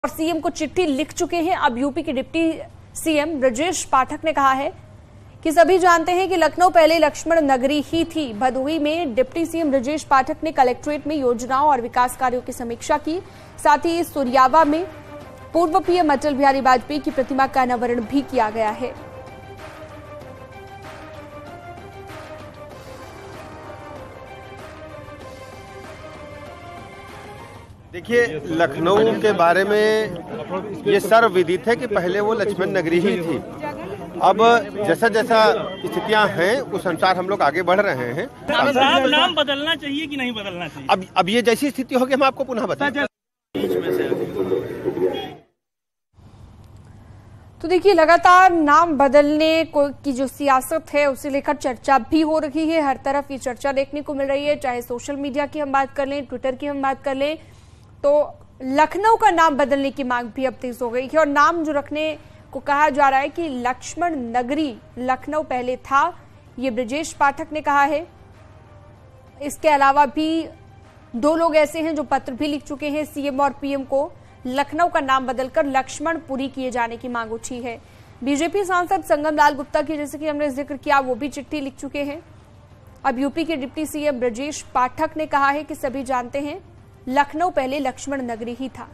और सीएम को चिट्ठी लिख चुके हैं। अब यूपी के डिप्टी सीएम ब्रजेश पाठक ने कहा है कि सभी जानते हैं कि लखनऊ पहले लक्ष्मण नगरी ही थी। भदोही में डिप्टी सीएम ब्रजेश पाठक ने कलेक्ट्रेट में योजनाओं और विकास कार्यों की समीक्षा की। साथ ही सुरियावा में पूर्व पीएम अटल बिहारी वाजपेयी की प्रतिमा का अनावरण भी किया गया है। देखिए, लखनऊ के बारे में ये सर्वविदित है कि पहले वो लक्ष्मण नगरी ही थी। अब जैसा जैसा स्थितियां हैं उस अनुसार हम लोग आगे बढ़ रहे हैं। नाम बदलना चाहिए कि नहीं बदलना चाहिए? अब ये जैसी स्थिति होगी हम आपको पुनः बताएंगे। तो देखिए, लगातार नाम बदलने की जो सियासत है उसे लेकर चर्चा भी हो रही है। हर तरफ ये चर्चा देखने को मिल रही है, चाहे सोशल मीडिया की हम बात कर लें, ट्विटर की हम बात कर लें, तो लखनऊ का नाम बदलने की मांग भी अब तेज हो गई है। और नाम जो रखने को कहा जा रहा है कि लक्ष्मण नगरी लखनऊ पहले था, ये ब्रजेश पाठक ने कहा है। इसके अलावा भी दो लोग ऐसे हैं जो पत्र भी लिख चुके हैं सीएम और पीएम को। लखनऊ का नाम बदलकर लक्ष्मणपुरी किए जाने की मांग उठी है। बीजेपी सांसद संगम लाल गुप्ता की, जैसे कि हमने जिक्र किया, वो भी चिट्ठी लिख चुके हैं। अब यूपी के डिप्टी सीएम ब्रजेश पाठक ने कहा है कि सभी जानते हैं लखनऊ पहले लक्ष्मण नगरी ही था।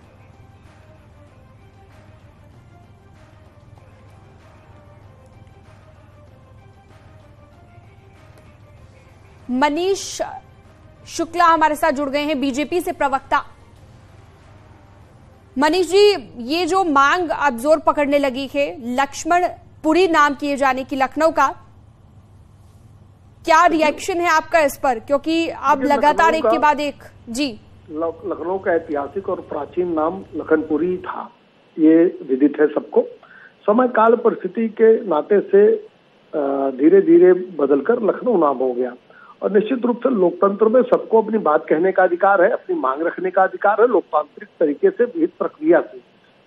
मनीष शुक्ला हमारे साथ जुड़ गए हैं, बीजेपी से प्रवक्ता। मनीष जी, ये जो मांग अब जोर पकड़ने लगी है लक्ष्मणपुरी नाम किए जाने की लखनऊ का, क्या रिएक्शन है आपका इस पर? क्योंकि अब लगातार एक के बाद एक। जी, लखनऊ का ऐतिहासिक और प्राचीन नाम लखनपुरी था, ये विदित है सबको। समय काल परिस्थिति के नाते से धीरे धीरे बदलकर लखनऊ नाम हो गया। और निश्चित रूप से लोकतंत्र में सबको अपनी बात कहने का अधिकार है, अपनी मांग रखने का अधिकार है। लोकतांत्रिक तरीके से विहित प्रक्रिया से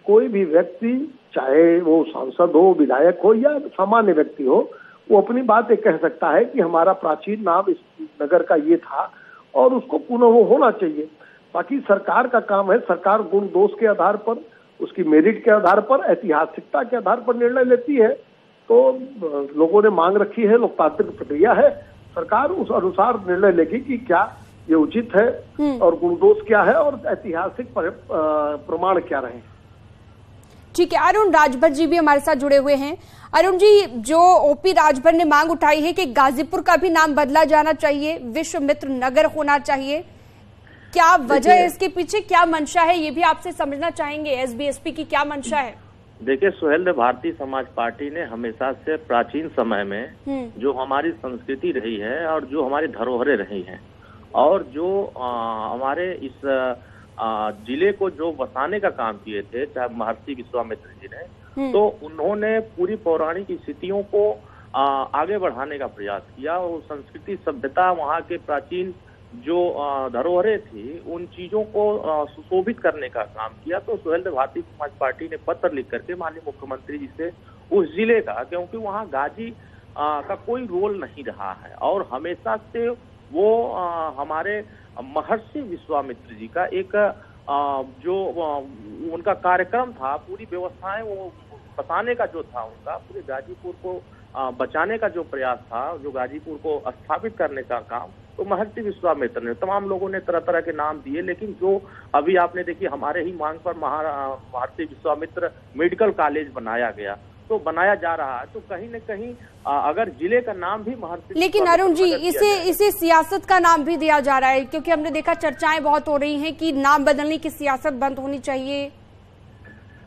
कोई भी व्यक्ति, चाहे वो सांसद हो, विधायक हो या सामान्य व्यक्ति हो, वो अपनी बात कह सकता है कि हमारा प्राचीन नाम इस नगर का ये था और उसको पुनः वो होना चाहिए। बाकी सरकार का काम है, सरकार गुण दोष के आधार पर, उसकी मेरिट के आधार पर, ऐतिहासिकता के आधार पर निर्णय लेती है। तो लोगों ने मांग रखी है, लोकतांत्रिक प्रक्रिया है, सरकार उस अनुसार निर्णय लेगी कि क्या ये उचित है और गुण दोष क्या है और ऐतिहासिक प्रमाण क्या रहे। ठीक है, अरुण राजभर जी भी हमारे साथ जुड़े हुए हैं। अरुण जी, जो ओपी राजभर ने मांग उठाई है कि गाजीपुर का भी नाम बदला जाना चाहिए, विश्वामित्र नगर होना चाहिए, क्या वजह है इसके पीछे, क्या मंशा है, ये भी आपसे समझना चाहेंगे। एसबीएसपी की क्या मंशा है? देखिए सुहेल, भारतीय समाज पार्टी ने हमेशा से प्राचीन समय में जो हमारी संस्कृति रही है और जो हमारी धरोहरें रही हैं और जो हमारे इस जिले को जो बसाने का काम किए थे, चाहे महर्षि विश्वामित्र जी ने, तो उन्होंने पूरी पौराणिक स्थितियों को आगे बढ़ाने का प्रयास किया और संस्कृति सभ्यता, वहाँ के प्राचीन जो धरोहरें थी, उन चीजों को सुशोभित करने का काम किया। तो सुहेल, भारतीय समाज पार्टी ने पत्र लिख करके माननीय मुख्यमंत्री जी से उस जिले का, क्योंकि वहाँ गाजी का कोई रोल नहीं रहा है और हमेशा से वो हमारे महर्षि विश्वामित्र जी का एक जो उनका कार्यक्रम था, पूरी व्यवस्थाएं वो बताने का जो था उनका, पूरे गाजीपुर को बचाने का जो प्रयास था, जो गाजीपुर को स्थापित करने का काम, तो महर्षि विश्वामित्र ने, तमाम लोगों ने तरह तरह के नाम दिए, लेकिन जो अभी आपने देखिए हमारे ही मांग पर महर्षि विश्वामित्र मेडिकल कॉलेज बनाया गया, तो बनाया जा रहा है, तो कहीं न कहीं अगर जिले का नाम भी महर्षि। लेकिन अरुण जी, इसे सियासत का नाम भी दिया जा रहा है, क्योंकि हमने देखा चर्चाएं बहुत हो रही हैं कि नाम बदलने की सियासत बंद होनी चाहिए।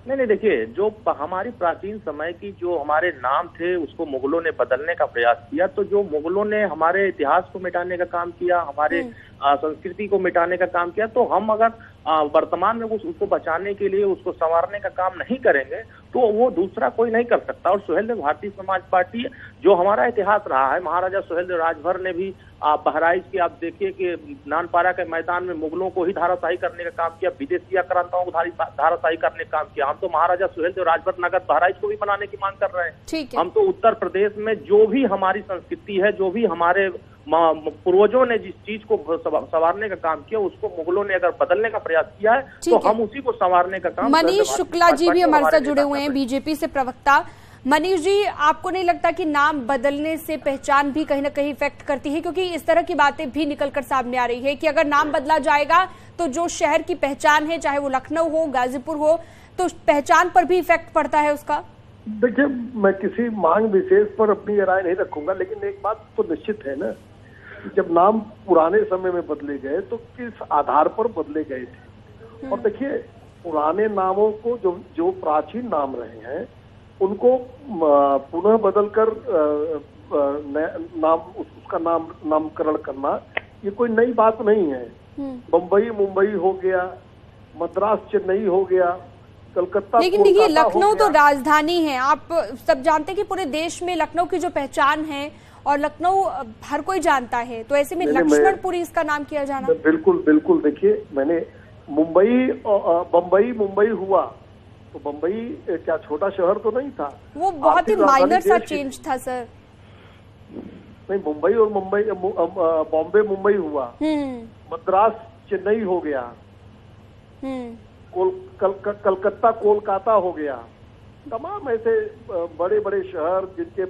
नहीं, देखिए, जो हमारी प्राचीन समय की जो हमारे नाम थे उसको मुगलों ने बदलने का प्रयास किया, तो जो मुगलों ने हमारे इतिहास को मिटाने का काम किया, हमारे संस्कृति को मिटाने का काम किया, तो हम अगर वर्तमान में उसको बचाने के लिए, उसको संवारने का काम नहीं करेंगे तो वो दूसरा कोई नहीं कर सकता। और सुहेलदेव, भारतीय समाज पार्टी जो हमारा इतिहास रहा है, महाराजा सुहेलदेव राजभर ने भी बहराइच की आप देखिए कि नानपारा के मैदान में मुगलों को ही धाराशाही करने का काम किया, विदेशी आक्रांताओं को धाराशाही करने का काम किया। हम तो महाराजा सुहेलदेव राजभर नगर बहराइच को भी बनाने की मांग कर रहे हैं। हम तो उत्तर प्रदेश में जो भी हमारी संस्कृति है, जो भी हमारे पूर्वजों ने जिस चीज को संवारने का काम किया उसको मुगलों ने अगर बदलने का प्रयास किया है तो हम उसी को संवारने का काम। मनीष शुक्ला जी भी हमारे साथ जुड़े हुए हैं, बीजेपी से प्रवक्ता। मनीष जी, आपको नहीं लगता कि नाम बदलने से पहचान भी कहीं ना कहीं इफेक्ट करती है? क्योंकि इस तरह की बातें भी निकलकर सामने आ रही है कि अगर नाम बदला जाएगा तो जो शहर की पहचान है, चाहे वो लखनऊ हो, गाजीपुर हो, तो पहचान पर भी इफेक्ट पड़ता है उसका। देखिए, मैं किसी मांग विशेष पर अपनी राय नहीं रखूंगा, लेकिन एक बात तो निश्चित है ना, जब नाम पुराने समय में बदले गए तो किस आधार पर बदले गए थे। और देखिए, पुराने नामों को जो प्राचीन नाम रहे हैं उनको पुनः बदलकर उसका नामकरण करना ये कोई नई बात नहीं है। बम्बई मुंबई हो गया, मद्रास चेन्नई हो गया, कलकत्ता, लेकिन देखिए लखनऊ तो राजधानी है। आप सब जानते हैं कि पूरे देश में लखनऊ की जो पहचान है और लखनऊ हर कोई जानता है, तो ऐसे में लक्ष्मणपुरी इसका नाम किया जाना। बिल्कुल बिल्कुल। देखिए, मैंने बम्बई मुंबई हुआ तो बम्बई क्या छोटा शहर तो नहीं था, वो बहुत ही माइनर सा चेंज था सर। नहीं, मुंबई और बॉम्बे मुंबई हुआ, मद्रास चेन्नई हो गया, कलकत्ता कोलकाता हो गया, तमाम ऐसे बड़े बड़े शहर जिनके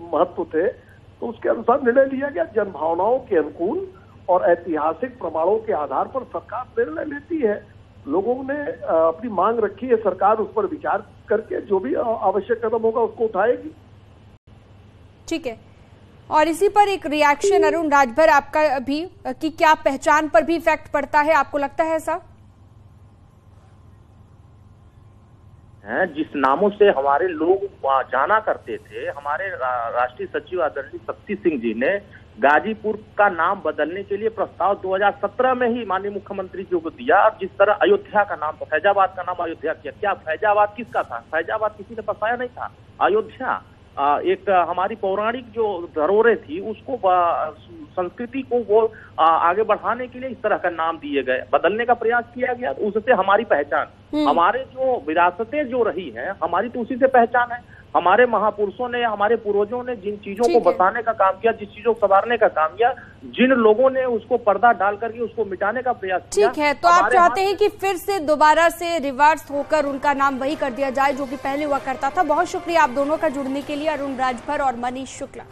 महत्व थे, तो उसके अनुसार निर्णय लिया गया। जनभावनाओं के अनुकूल और ऐतिहासिक प्रमाणों के आधार पर सरकार निर्णय लेती है। लोगों ने अपनी मांग रखी है, सरकार उस पर विचार करके जो भी आवश्यक कदम होगा उसको उठाएगी। ठीक है। और इसी पर एक रिएक्शन अरुण राजभर आपका भी कि क्या पहचान पर भी इफेक्ट पड़ता है, आपको लगता है ऐसा? जिस नामों से हमारे लोग जाना करते थे, हमारे राष्ट्रीय सचिव आदरणीय शक्ति सिंह जी ने गाजीपुर का नाम बदलने के लिए प्रस्ताव 2017 में ही माननीय मुख्यमंत्री जी को दिया। और जिस तरह अयोध्या का नाम, फैजाबाद का नाम अयोध्या किया, क्या फैजाबाद किसका था? फैजाबाद किसी ने बसाया नहीं था। अयोध्या एक हमारी पौराणिक जो धरोहरें थी उसको, संस्कृति को वो आगे बढ़ाने के लिए इस तरह का नाम दिए गए, बदलने का प्रयास किया गया। उससे हमारी पहचान, हमारे जो विरासतें जो रही हैं हमारी, तो उसी से पहचान है। हमारे महापुरुषों ने, हमारे पूर्वजों ने जिन चीजों को बताने का काम किया, जिस चीजों को संवारने का काम किया, जिन लोगों ने उसको पर्दा डाल करके उसको मिटाने का प्रयास किया। ठीक है, तो आप चाहते हैं कि फिर से दोबारा से रिवर्स होकर उनका नाम वही कर दिया जाए जो कि पहले हुआ करता था। बहुत शुक्रिया आप दोनों का जुड़ने के लिए, अरुण राजभर और मनीष शुक्ला।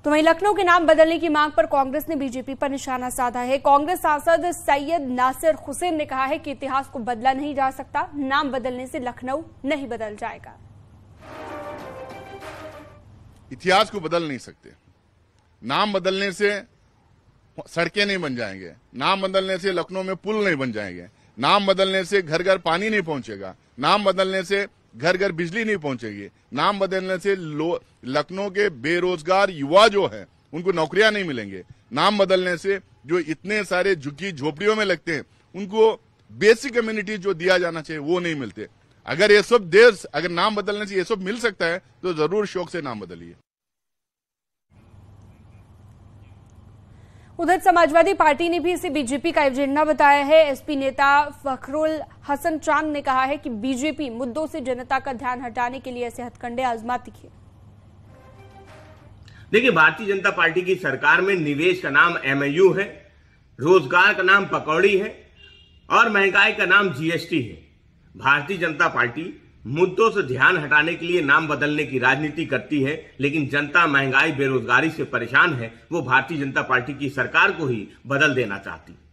तो वहीं लखनऊ के नाम बदलने की मांग पर कांग्रेस ने बीजेपी पर निशाना साधा है। कांग्रेस सांसद सैयद नासिर हुसैन ने कहा है कि इतिहास को बदला नहीं जा सकता, नाम बदलने से लखनऊ नहीं बदल जाएगा। इतिहास को बदल नहीं सकते, नाम बदलने से सड़कें नहीं बन जाएंगे, नाम बदलने से लखनऊ में पुल नहीं बन जाएंगे, नाम बदलने से घर घर पानी नहीं पहुंचेगा, नाम बदलने से घर घर बिजली नहीं पहुंचेगी, नाम बदलने से लखनऊ के बेरोजगार युवा जो हैं उनको नौकरियां नहीं मिलेंगे, नाम बदलने से जो इतने सारे झुग्गी झोपड़ियों में लगते हैं उनको बेसिक कम्युनिटी जो दिया जाना चाहिए वो नहीं मिलते। अगर ये सब अगर नाम बदलने से ये सब मिल सकता है तो जरूर शौक से नाम बदलिए। उधर समाजवादी पार्टी ने भी इसे बीजेपी का एजेंडा बताया है। एसपी नेता फखरुल हसन चांद ने कहा है कि बीजेपी मुद्दों से जनता का ध्यान हटाने के लिए ऐसे हथकंडे आजमाती है। देखिए, भारतीय जनता पार्टी की सरकार में निवेश का नाम एमएयू है, रोजगार का नाम पकौड़ी है और महंगाई का नाम जीएसटी है। भारतीय जनता पार्टी मुद्दों से ध्यान हटाने के लिए नाम बदलने की राजनीति करती है, लेकिन जनता महंगाई बेरोजगारी से परेशान है, वो भारतीय जनता पार्टी की सरकार को ही बदल देना चाहती है।